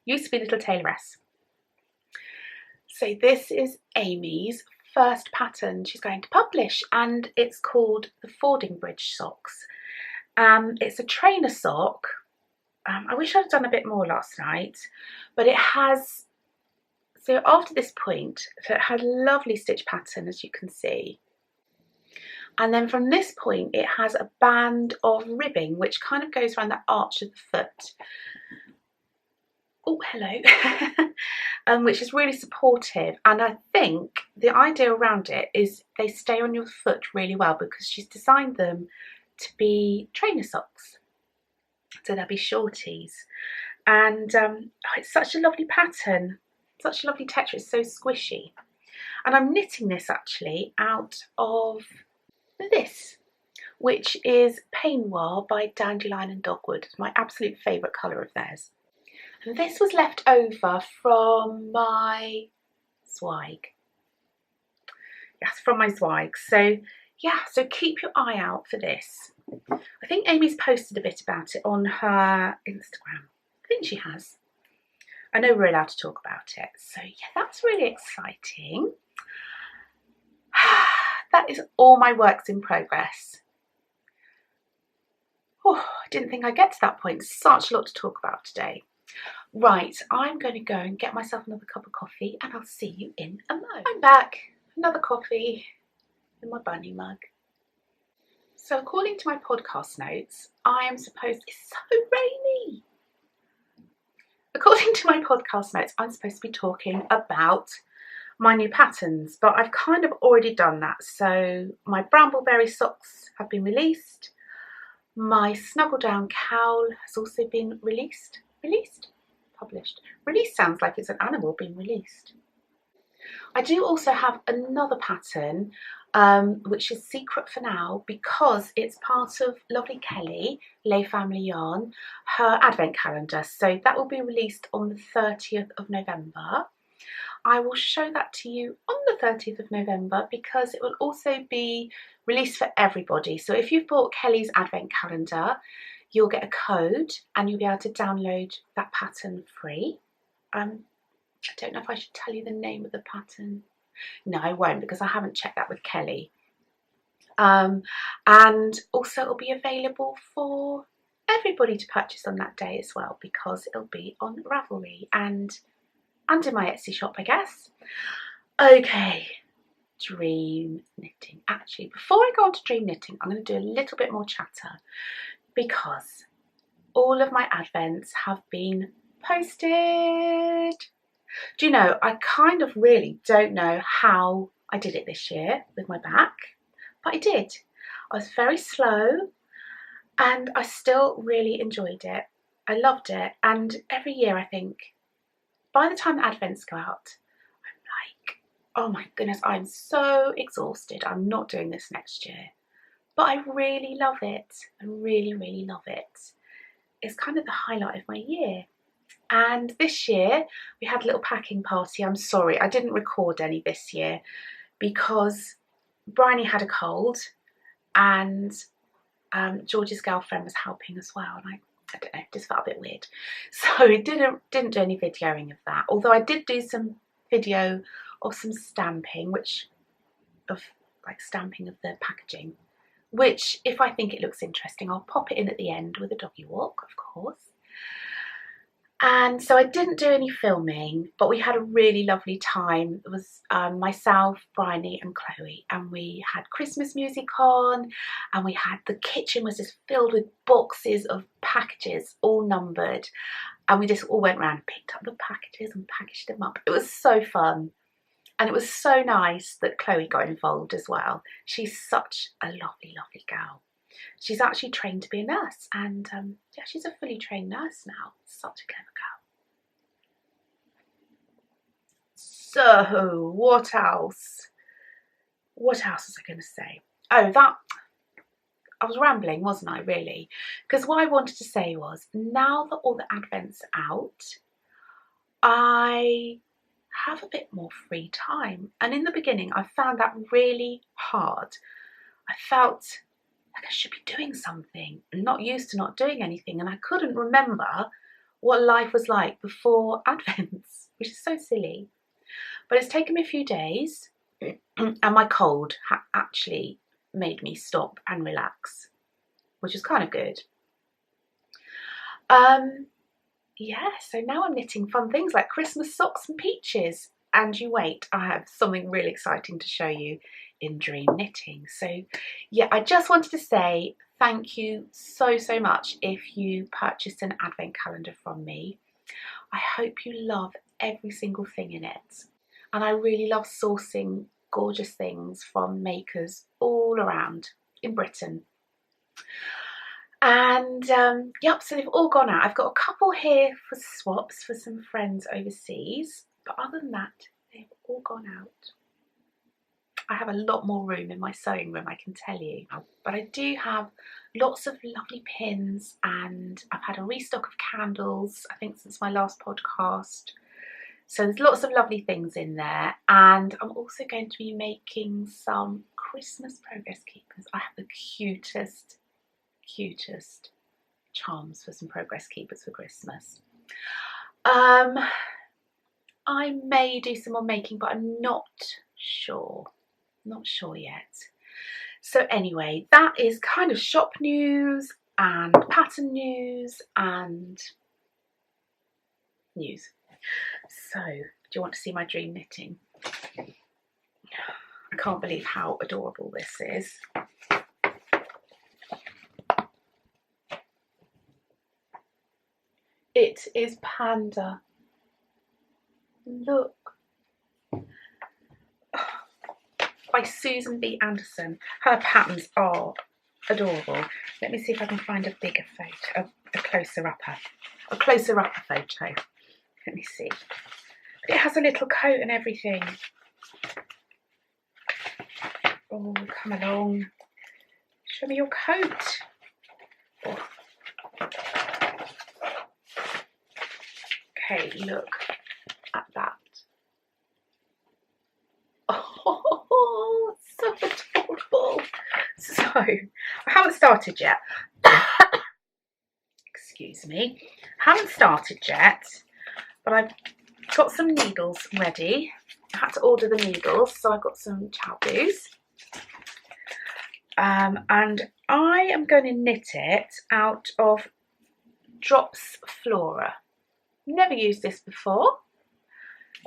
Used to be Little Tayloress. So this is Amy's first pattern she's going to publish, and it's called the Fording Bridge Socks. It's a trainer sock. I wish I'd done a bit more last night, but it has, so after this point, so it had a lovely stitch pattern, as you can see. And then from this point, it has a band of ribbing, which kind of goes around the arch of the foot. Oh, hello. Which is really supportive. And I think the idea around it is they stay on your foot really well because she's designed them to be trainer socks. So they'll be shorties. And it's such a lovely pattern, such a lovely texture. It's so squishy. And I'm knitting this actually out of this, which is Peignoir by Dandelion and Dogwood. It's my absolute favourite colour of theirs. And this was left over from my Zweig. Yes, from my Zweig. So yeah, so keep your eye out for this. I think Amy's posted a bit about it on her Instagram. I think she has. I know we're allowed to talk about it. So yeah, that's really exciting. That is all my works in progress. Oh, I didn't think I'd get to that point. Such a lot to talk about today. Right, I'm going to go and get myself another cup of coffee and I'll see you in a moment. I'm back. Another coffee in my bunny mug. So according to my podcast notes, it's so rainy. According to my podcast notes, I'm supposed to be talking about my new patterns, but I've kind of already done that. So my Brambleberry socks have been released. My Snuggle Down Cowl has also been released. Published. Released sounds like it's an animal being released. I do also have another pattern which is secret for now because it's part of lovely Kelly, Lay Family Yarn, her advent calendar. So that will be released on the 30th of November. I will show that to you on the 30th of November because it will also be released for everybody. So if you've bought Kelly's advent calendar, you'll get a code and you'll be able to download that pattern free. I don't know if I should tell you the name of the pattern. No, I won't, because I haven't checked that with Kelly. And also it'll be available for everybody to purchase on that day as well, because it'll be on Ravelry and in my Etsy shop, I guess. Okay, dream knitting. Actually, before I go on to dream knitting, I'm going to do a little bit more chatter, because all of my advents have been posted. Do you know, I kind of really don't know how I did it this year with my back, but I did. I was very slow and I still really enjoyed it. I loved it, and every year I think, by the time the advents go out, I'm like, oh my goodness, I'm so exhausted. I'm not doing this next year. But I really love it. I really, really love it. It's kind of the highlight of my year. And this year we had a little packing party. I'm sorry, I didn't record any this year because Bryony had a cold and George's girlfriend was helping as well. And I don't know, just felt a bit weird. So I didn't do any videoing of that. Although I did do some video of some stamping, stamping of the packaging, which if I think it looks interesting, I'll pop it in at the end with a doggy walk, of course. And so I didn't do any filming, but we had a really lovely time. It was myself, Bryony and Chloe, and we had Christmas music on, and the kitchen was just filled with boxes of packages, all numbered, and we just all went around and picked up the packages and packaged them up. It was so fun, and it was so nice that Chloe got involved as well. She's such a lovely, lovely girl. She's actually trained to be a nurse, and yeah, she's a fully trained nurse now. Such a clever girl. So, what else? What else was I going to say? Oh, I was rambling, wasn't I, really? Because what I wanted to say was, now that all the advents are out, I have a bit more free time. And in the beginning, I found that really hard. I felt like I should be doing something. I'm not used to not doing anything, and I couldn't remember what life was like before Advents, which is so silly. But it's taken me a few days, and my cold actually made me stop and relax, which is kind of good. Yeah, so now I'm knitting fun things like Christmas socks and peaches. And you wait, I have something really exciting to show you in dream knitting. So yeah, I just wanted to say thank you so much if you purchased an advent calendar from me. I hope you love every single thing in it, and I really love sourcing gorgeous things from makers all around in Britain. And yep, so they've all gone out. I've got a couple here for swaps for some friends overseas, but other than that, they've all gone out. I have a lot more room in my sewing room, I can tell you. But I do have lots of lovely pins, and I've had a restock of candles, I think, since my last podcast. So there's lots of lovely things in there. And I'm also going to be making some Christmas progress keepers. I have the cutest charms for some progress keepers for Christmas. I may do some more making, but I'm not sure yet. So anyway, that is kind of shop news and pattern news and news. So do you want to see my dream knitting? I can't believe how adorable this is. It is Panda. Look. By Susan B. Anderson. Her patterns are adorable. Let me see if I can find a bigger photo, a closer upper photo. Let me see. It has a little coat and everything. Oh, come along. Show me your coat. Oh. Okay, look at that. Oh, so adorable. So, I haven't started yet. Excuse me. I haven't started yet, but I've got some needles ready. I had to order the noodles, so I got some chow boos. And I am going to knit it out of Drops Flora. Never used this before.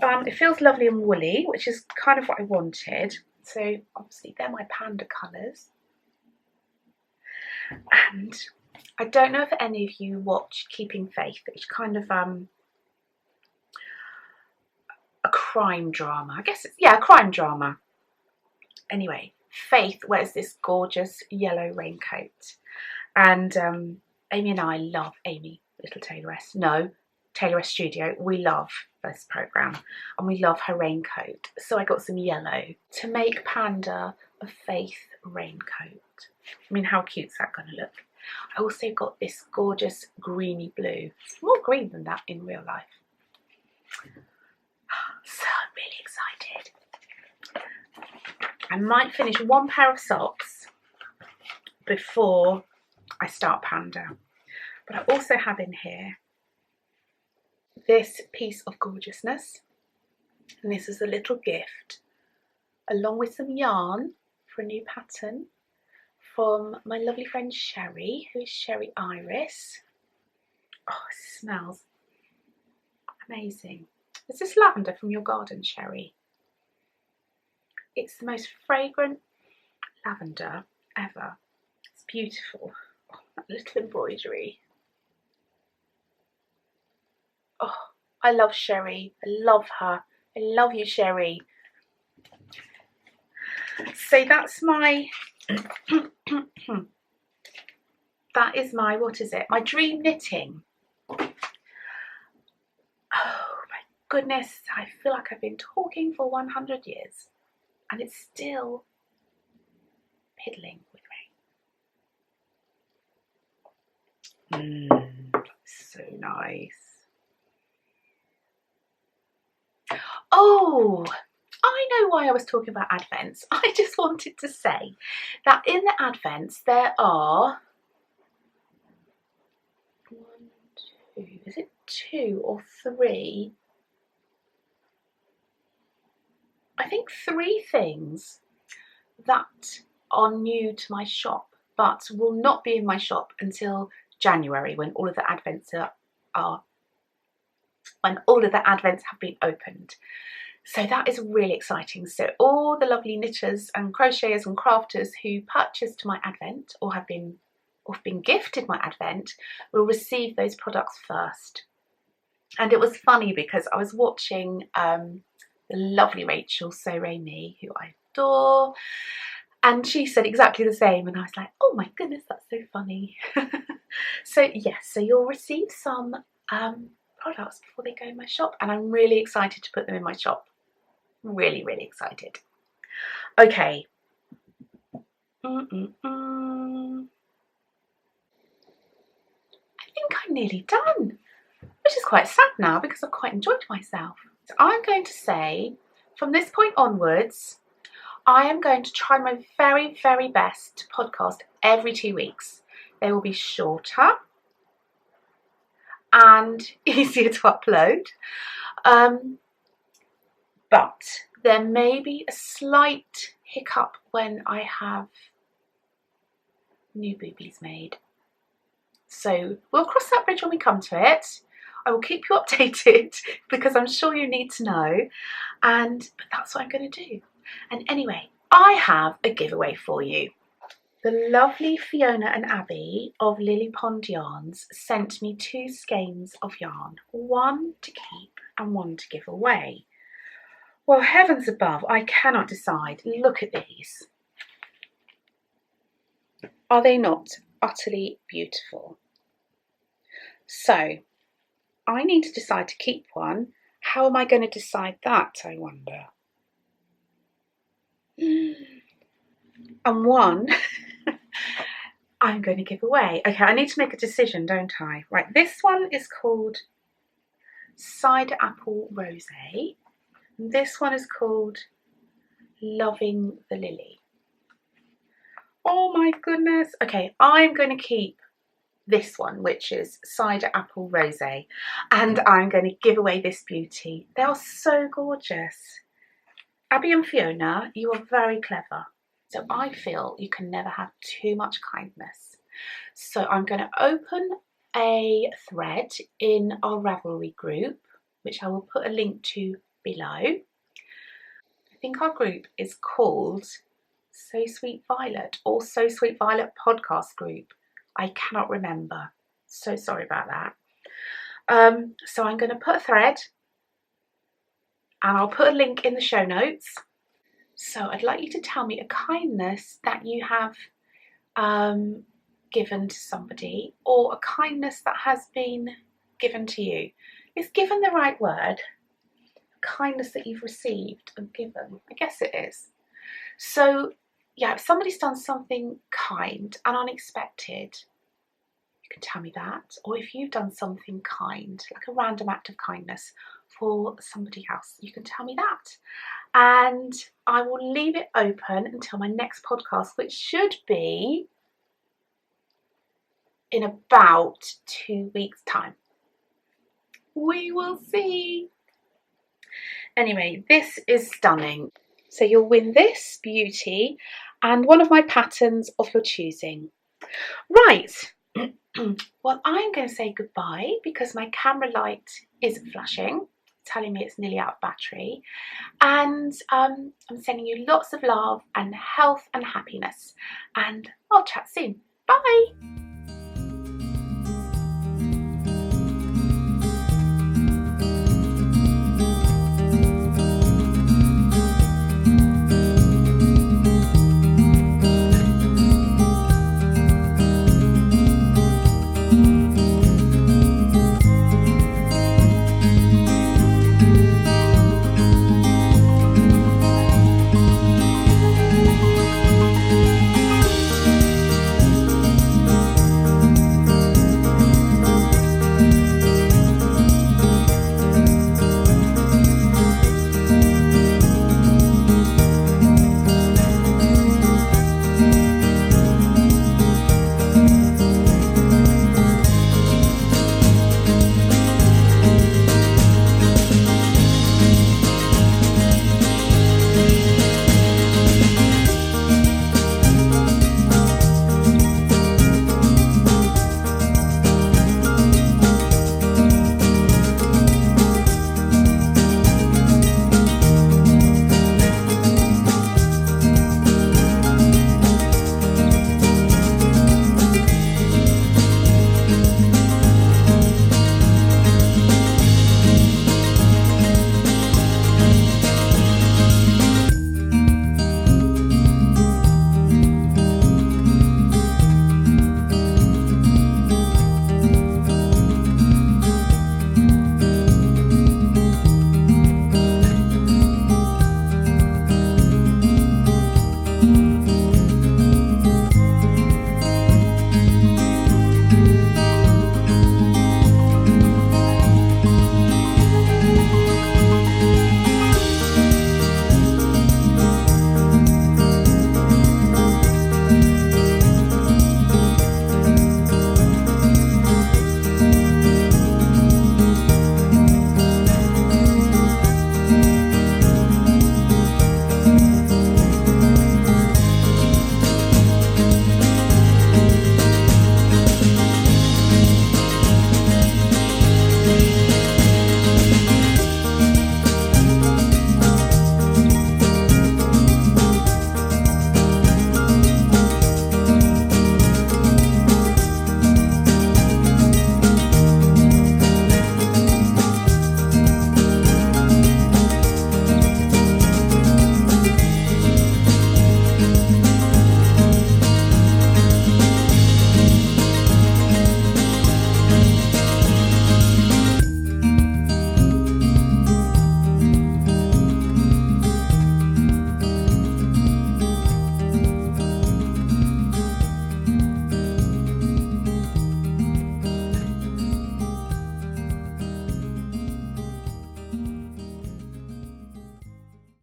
It feels lovely and woolly, which is kind of what I wanted. So obviously they're my panda colours. And I don't know if any of you watch Keeping Faith, which is kind of a crime drama. I guess it's, yeah, a crime drama. Anyway, Faith wears this gorgeous yellow raincoat. And Amy and I love Amy, Little Tailoress. No, Tailoress Studio. We love this programme and we love her raincoat. So I got some yellow to make Panda a Faith raincoat. I mean, how cute's that going to look? I also got this gorgeous greeny blue. It's more green than that in real life. So I'm really excited. I might finish one pair of socks before I start Panda. But I also have in here this piece of gorgeousness. And this is a little gift along with some yarn for a new pattern from my lovely friend Sherry, who is Sherry Iris. Oh, it smells amazing. Is this lavender from your garden, Sherry? It's the most fragrant lavender ever. It's beautiful. Oh, that little embroidery. Oh, I love Sherry. I love her. I love you, Sherry. So that's my that is my, what is it? My dream knitting. Oh my goodness, I feel like I've been talking for 100 years and it's still piddling with me. So nice. Oh, I know why I was talking about Advents. I just wanted to say that in the Advents there are is it 2 or 3? I think 3 things that are new to my shop, but will not be in my shop until January, when all of the Advents when all of the Advents have been opened. So that is really exciting. So all the lovely knitters and crocheters and crafters who purchased my Advent or have been gifted my Advent will receive those products first. And it was funny because I was watching the lovely Rachel So Me, who I adore, and she said exactly the same, and I was like, oh my goodness, that's so funny. So yes, so you'll receive some products before they go in my shop, and I'm really excited to put them in my shop. Really, really excited. Okay. I think I'm nearly done, which is quite sad now because I've quite enjoyed myself. So I'm going to say, from this point onwards, I am going to try my very, very best to podcast every 2 weeks. They will be shorter and easier to upload. But there may be a slight hiccup when I have new boobies made. So we'll cross that bridge when we come to it. I will keep you updated because I'm sure you need to know. But that's what I'm going to do. And anyway, I have a giveaway for you. The lovely Fiona and Abby of Lily Pond Yarns sent me 2 skeins of yarn, one to keep and one to give away. Well, heavens above, I cannot decide. Look at these. Are they not utterly beautiful? So, I need to decide to keep one. How am I going to decide that, I wonder? And one I'm going to give away. Okay, I need to make a decision, don't I? Right, this one is called Cider Apple Rosé. This one is called Loving the Lily. Oh my goodness. Okay, I'm going to keep this one, which is Cider Apple Rosé, and I'm going to give away this beauty. They are so gorgeous. Abby and Fiona, you are very clever. So I feel you can never have too much kindness. So I'm going to open a thread in our Ravelry group, which I will put a link to below. I think our group is called So Sweet Violet or So Sweet Violet Podcast Group. I cannot remember. So sorry about that. So I'm going to put a thread and I'll put a link in the show notes. So I'd like you to tell me a kindness that you have given to somebody, or a kindness that has been given to you. Is given the right word? Kindness that you've received and given? I guess it is. So yeah, if somebody's done something kind and unexpected, you can tell me that. Or if you've done something kind, like a random act of kindness for somebody else, you can tell me that. And I will leave it open until my next podcast, which should be in about 2 weeks' time. We will see. Anyway, this is stunning. So you'll win this beauty and one of my patterns of your choosing. Right. Well, I'm going to say goodbye because my camera light isn't flashing, telling me it's nearly out of battery. And I'm sending you lots of love and health and happiness. And I'll chat soon. Bye.